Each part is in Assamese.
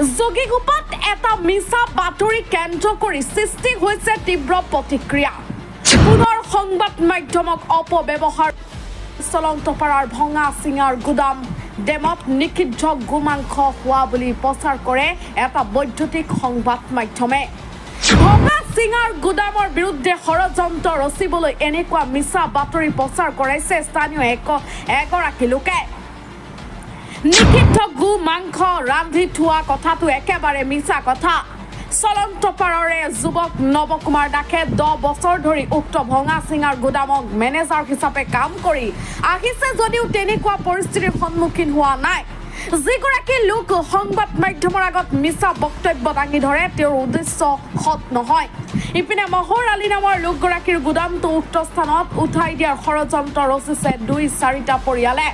যোগীঘোপাত এটা মিছা বাতৰি কেন্দ্ৰ কৰি সৃষ্টি হৈছে তীব্ৰ প্ৰতিক্ৰিয়া। পুনৰ সংবাদ মাধ্যমক অপব্যৱহাৰ। চলন্তপাৰাৰ ভঙা চিঙাৰ গুদাম ডেমত নিষিদ্ধ গোমাংস হোৱা বুলি প্ৰচাৰ কৰে এটা বৈদ্যুতিক সংবাদ মাধ্যমে। ভঙা চিঙাৰ গুদামৰ বিৰুদ্ধে ষড়যন্ত্ৰ ৰচিবলৈ এনেকুৱা মিছা বাতৰি প্ৰচাৰ কৰাইছে স্থানীয় এগৰাকী লোকে। নিষিদ্ধ গো মাংস ৰান্ধি থোৱা কথাটো একেবাৰে মিছা কথা। চলন্তপাৰাৰে যুৱক নৱকুমাৰ দাসে 10 বছৰ ধৰি উক্ত ভঙা চিঙাৰ গুদামক মেনেজাৰ হিচাপে কাম কৰি আহিছে যদিও তেনেকুৱা পৰিস্থিতিৰ সন্মুখীন হোৱা নাই। যিগৰাকী লোক সংবাদ মাধ্যমৰ আগত মিছা বক্তব্য দাঙি ধৰে তেওঁৰ উদ্দেশ্য সৎ নহয়। ইপিনে মহৰ আলী নামৰ লোকগৰাকীৰ গুদামটো উক্ত স্থানত উঠাই দিয়াৰ ষড়যন্ত্ৰ ৰচিছে 2-4টা পৰিয়ালে।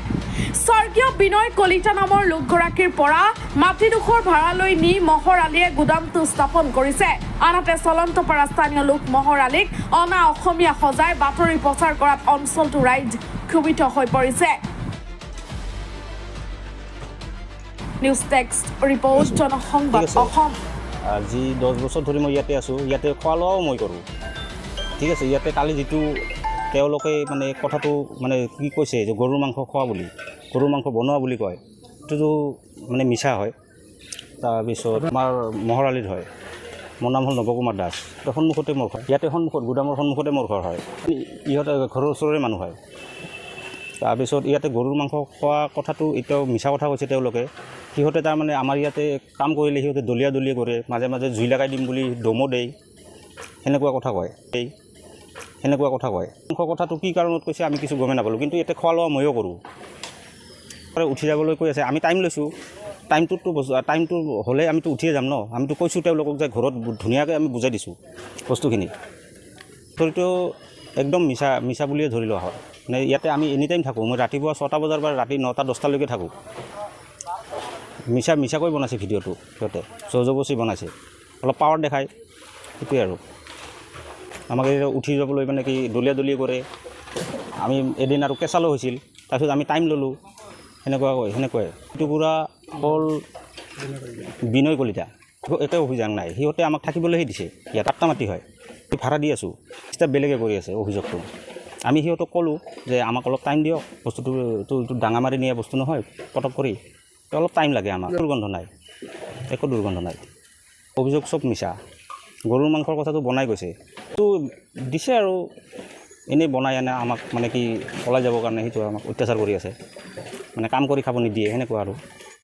স্বৰ্গীয় বিনয় কলিতা নামৰ লোকগৰাকীৰ পৰা মাটিডোখৰ ভাড়ালৈ নি মহৰ আলীয়ে গুদামটো স্থাপন কৰিছে। আনহাতে চলন্তপাৰা স্থানীয় লোক মহৰ আলীক অনা অসমীয়া সজাই বাতৰি প্ৰচাৰ কৰাত অঞ্চলটোৰ ৰাইজ ক্ষোভিত হৈ পৰিছে। News text report জনসংবাদ Assam. আজি 10 বছৰ ধৰি মই ইয়াতে আছোঁ। ইয়াতে খোৱা লোৱাও মই কৰোঁ, ঠিক আছে। ইয়াতে কালি যিটো তেওঁলোকে মানে কথাটো মানে কি কৈছে যে গৰুৰ মাংস খোৱা বুলি, গৰুৰ মাংস বনোৱা বুলি কয়, সেইটোতো মানে মিছা হয়। তাৰপিছত আমাৰ মহৰ আলিত হয়। মোৰ নাম হ'ল নৱকুমাৰ দাস। সন্মুখতে মোৰ ঘৰ, ইয়াতে সন্মুখত গুদামৰ সন্মুখতে মোৰ ঘৰ হয়। ইহঁতে ঘৰৰ ওচৰৰে মানুহ হয়। তাৰপিছত ইয়াতে গৰুৰ মাংস খোৱা কথাটো এতিয়াও মিছা কথা কৈছে তেওঁলোকে। সিহঁতে তাৰমানে আমাৰ ইয়াতে কাম কৰিলে সিহঁতে দলীয়া কৰে, মাজে মাজে জুই লগাই দিম বুলি দমো দেই, সেনেকুৱা কথা কয়। সেনেকুৱা কথা কয়। মাংস কথাটো কি কাৰণত কৈছে আমি কিছু গমেই নাপালোঁ, কিন্তু ইয়াতে খোৱা লোৱা ময়ো কৰোঁ। উঠি যাবলৈ কৈ আছে, আমি টাইম লৈছোঁ। টাইমটো হ'লে আমিতো উঠিয়ে যাম ন। আমিতো কৈছোঁ তেওঁলোকক যে ঘৰত ধুনীয়াকৈ আমি বুজাই দিছোঁ বস্তুখিনি। তো একদম মিছা বুলিয়ে ধৰি লোৱা হয়। মানে ইয়াতে আমি এনি টাইম থাকোঁ। মই ৰাতিপুৱা 6টা বজাৰ পৰা ৰাতি 9টা-10টালৈকে থাকোঁ। মিছাকৈ বনাইছে ভিডিঅ'টো সিহঁতে, জবৰদস্তি বনাইছে, অলপ পাৱাৰ দেখায়, সেইটোৱে আৰু। আমাক উঠি যাবলৈ মানে কি দলীয়া কৰে। আমি এদিন আৰু কেঁচালো হৈছিল, তাৰপিছত আমি টাইম ল'লোঁ, সেনেকুৱাই। সেইটো পুৰা হ'ল বিনয় কলিতা। একো অভিযোগ নাই, সিহঁতে আমাক থাকিবলৈহে দিছে। ইয়াত 8টা মাটি হয়, ভাড়া দি আছোঁ। এতিয়া বেলেগে কৰি আছে অভিযোগটো। আমি সিহঁতক ক'লোঁ যে আমাক অলপ টাইম দিয়ক, বস্তুটো ডাঙা মাৰি নিয়া বস্তু নহয়, পটক কৰি অলপ টাইম লাগে আমাক। দুৰ্গন্ধ নাই, একো দুৰ্গন্ধ নাই। অভিযোগ চব মিছা। গৰুৰ মাংসৰ কথাটো বনাই গৈছে, তো দিছে আৰু এনেই বনাই আনে আমাক মানে কি পলাই যাবৰ কাৰণে। সেইটো আমাক অত্যাচাৰ কৰি আছে, মানে কাম কৰি খাব নিদিয়ে, সেনেকুৱা আৰু।